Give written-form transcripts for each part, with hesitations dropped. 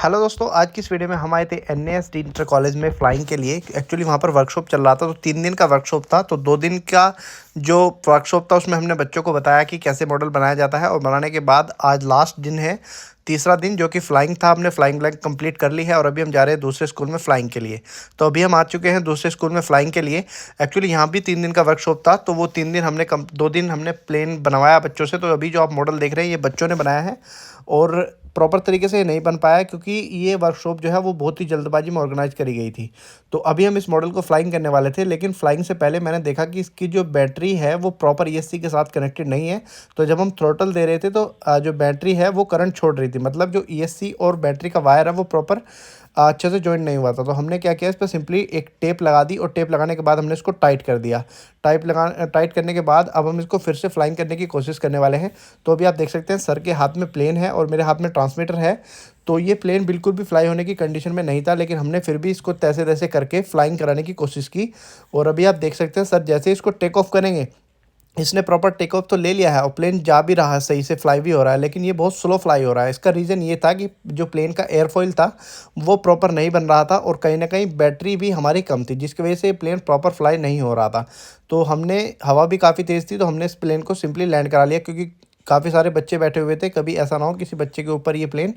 Hello दोस्तों, आज की इस वीडियो में हम आए थे एनएएसडी इंटर कॉलेज में फ्लाइंग के लिए। एक्चुअली वहाँ पर वर्कशॉप चल रहा था, तो 3 दिन का वर्कशॉप था। तो 2 दिन का जो वर्कशॉप था उसमें हमने बच्चों को बताया कि कैसे मॉडल बनाया जाता है, और बनाने के बाद आज लास्ट दिन है, तीसरा दिन, जो कि फ्लाइंग था। हमने फ्लाइंग ब्लैंक कंप्लीट कर ली है और अभी हम जा रहे हैं दूसरे स्कूल में फ्लाइंग के लिए। तो अभी हम आ चुके हैं दूसरे स्कूल में फ्लाइंग के लिए। एक्चुअली यहाँ भी 3 दिन का वर्कशॉप था, तो वो 3 दिन हमने 2 दिन हमने प्लेन बनवाया बच्चों से। तो अभी जो आप मॉडल देख रहे हैं ये बच्चों ने बनाया है, और प्रॉपर तरीके से नहीं बन पाया क्योंकि ये वर्कशॉप जो है वो बहुत ही जल्दबाजी में ऑर्गेनाइज करी गई थी। तो अभी हम इस मॉडल को फ्लाइंग करने वाले थे, लेकिन फ्लाइंग से पहले मैंने देखा कि इसकी जो बैटरी है वो प्रॉपर ईएससी के साथ कनेक्टेड नहीं है। तो जब हम थ्रोटल दे रहे थे तो जो बैटरी है वो करंट छोड़ रही थी, मतलब जो ईएससी और बैटरी का वायर है वो प्रॉपर अच्छे से जॉइंट नहीं हुआ था। तो हमने क्या किया, इस पर सिंपली एक टेप लगा दी, और टेप लगाने के बाद हमने इसको टाइट कर दिया। टाइट करने के बाद अब हम इसको फिर से फ्लाइंग करने की कोशिश करने वाले हैं। तो अभी आप देख सकते हैं सर के हाथ में प्लेन है और मेरे हाथ में ट्रांसमीटर है। तो ये प्लेन बिल्कुल भी फ्लाई होने की कंडीशन में नहीं था, लेकिन हमने फिर भी इसको तैसे तैसे करके फ्लाइंग कराने की कोशिश की। और अभी आप देख सकते हैं सर जैसे इसको टेक ऑफ करेंगे, इसने प्रॉपर टेक ऑफ तो ले लिया है और प्लेन जा भी रहा है, सही से फ्लाई भी हो रहा है, लेकिन ये बहुत स्लो फ्लाई हो रहा है। इसका रीज़न ये था कि जो प्लेन का एयरफॉइल था वो प्रॉपर नहीं बन रहा था, और कहीं ना कहीं बैटरी भी हमारी कम थी, जिसकी वजह से ये प्लेन प्रॉपर फ्लाई नहीं हो रहा था। तो हमने, हवा भी काफ़ी तेज़ थी, तो हमने इस प्लेन को सिंपली लैंड करा लिया, क्योंकि काफ़ी सारे बच्चे बैठे हुए थे, कभी ऐसा ना हो किसी बच्चे के ऊपर ये प्लेन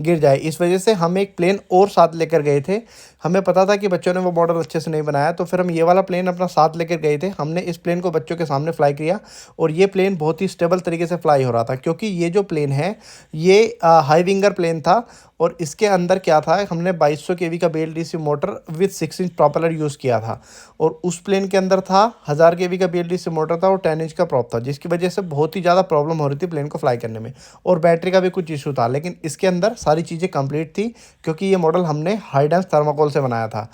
गिर जाए। इस वजह से हम एक प्लेन और साथ लेकर गए थे। हमें पता था कि बच्चों ने वो मॉडल अच्छे से नहीं बनाया, तो फिर हम ये वाला प्लेन अपना साथ लेकर गए थे। हमने इस प्लेन को बच्चों के सामने फ्लाई किया, और ये प्लेन बहुत ही स्टेबल तरीके से फ्लाई हो रहा था, क्योंकि ये जो प्लेन है ये हाई विंगर प्लेन था। और इसके अंदर क्या था, हमने 2200 केवी का BLDC motor with 6 inch propeller use किया था, और उस प्लेन के अंदर था 1000 केवी का BLDC मोटर था और 10 इंच का प्रॉप था, जिसकी वजह से बहुत ही ज़्यादा प्रॉब्लम हो रही थी प्लेन को फ्लाई करने में, और बैटरी का भी कुछ इशू था। लेकिन इसके अंदर सारी चीज़ें कंप्लीट थी, क्योंकि ये मॉडल हमने हाई डेंस थर्माकोल से बनाया था।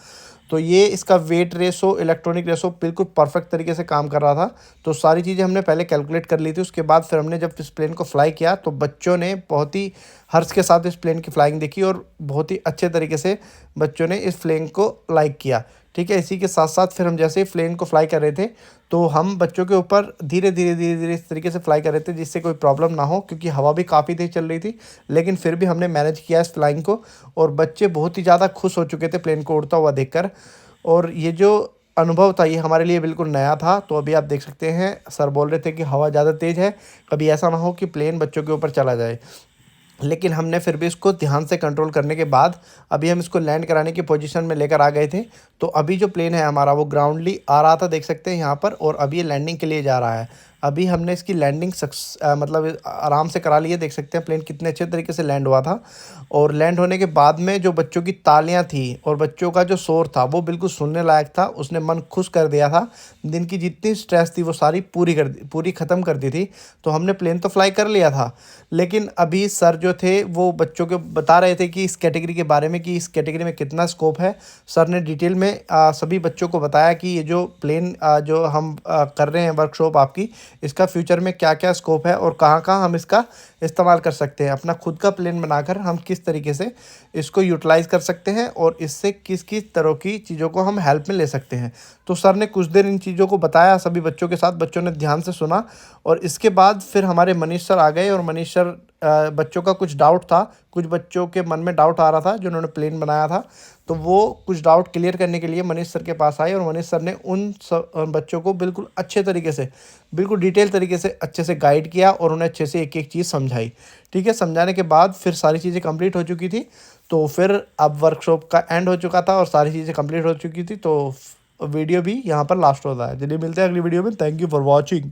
तो ये इसका वेट रेशो, इलेक्ट्रॉनिक रेशो बिल्कुल परफेक्ट तरीके से काम कर रहा था। तो सारी चीज़ें हमने पहले कैलकुलेट कर ली थी। उसके बाद फिर हमने जब इस प्लेन को फ्लाई किया तो बच्चों ने बहुत ही हर्ष के साथ इस प्लेन की फ्लाइंग देखी, और बहुत ही अच्छे तरीके से बच्चों ने इस प्लेन को लाइक किया। ठीक है, इसी के साथ साथ फिर हम जैसे ही प्लेन को फ्लाई कर रहे थे, तो हम बच्चों के ऊपर धीरे धीरे धीरे धीरे इस तरीके से फ्लाई कर रहे थे जिससे कोई प्रॉब्लम ना हो, क्योंकि हवा भी काफ़ी तेज़ चल रही थी। लेकिन फिर भी हमने मैनेज किया इस फ्लाइंग को, और बच्चे बहुत ही ज़्यादा खुश हो चुके थे प्लेन को उड़ता हुआ देखकर। और ये जो अनुभव था ये हमारे लिए बिल्कुल नया था। तो अभी आप देख सकते हैं सर बोल रहे थे कि हवा ज़्यादा तेज़ है, कभी ऐसा ना हो कि प्लेन बच्चों के ऊपर चला जाए। लेकिन हमने फिर भी इसको ध्यान से कंट्रोल करने के बाद अभी हम इसको लैंड कराने की पोजीशन में लेकर आ गए थे। तो अभी जो प्लेन है हमारा वो ग्राउंडली आ रहा था, देख सकते हैं यहाँ पर, और अभी ये लैंडिंग के लिए जा रहा है। अभी हमने इसकी लैंडिंग मतलब आराम से करा ली है। देख सकते हैं प्लेन कितने अच्छे तरीके से लैंड हुआ था, और लैंड होने के बाद में जो बच्चों की तालियां थी और बच्चों का जो शोर था वो बिल्कुल सुनने लायक था। उसने मन खुश कर दिया था। दिन की जितनी स्ट्रेस थी वो सारी पूरी ख़त्म कर दी थी। तो हमने प्लेन तो फ्लाई कर लिया था, लेकिन अभी सर जो थे वो बच्चों को बता रहे थे कि इस कैटेगरी के बारे में, कि इस कैटेगरी में कितना स्कोप है। सर ने डिटेल में सभी बच्चों को बताया कि ये जो प्लेन जो हम कर रहे हैं वर्कशॉप आपकी, इसका फ्यूचर में क्या क्या स्कोप है और कहाँ कहाँ हम इसका इस्तेमाल कर सकते हैं। अपना खुद का प्लेन बनाकर हम किस तरीके से इसको यूटिलाइज़ कर सकते हैं, और इससे किस किस तरह की चीज़ों को हम हेल्प में ले सकते हैं। तो सर ने कुछ देर इन चीज़ों को बताया सभी बच्चों के साथ, बच्चों ने ध्यान से सुना। और इसके बाद फिर हमारे मनीष सर आ गए, और मनीष सर बच्चों का कुछ डाउट था, कुछ बच्चों के मन में डाउट आ रहा था जिन्होंने प्लेन बनाया था। तो वो कुछ डाउट क्लियर करने के लिए मनीष सर के पास आए, और मनीष सर ने उन बच्चों को बिल्कुल अच्छे तरीके से, बिल्कुल डिटेल तरीके से अच्छे से गाइड किया, और उन्हें अच्छे से एक एक चीज़ समझाई। ठीक है, समझाने के बाद फिर सारी चीज़ें कंप्लीट हो चुकी थी। तो फिर अब वर्कशॉप का एंड हो चुका था और सारी चीज़ें कंप्लीट हो चुकी थी। तो वीडियो भी यहाँ पर लास्ट होता है। चलिए मिलते हैं अगली वीडियो में। Thank you for watching.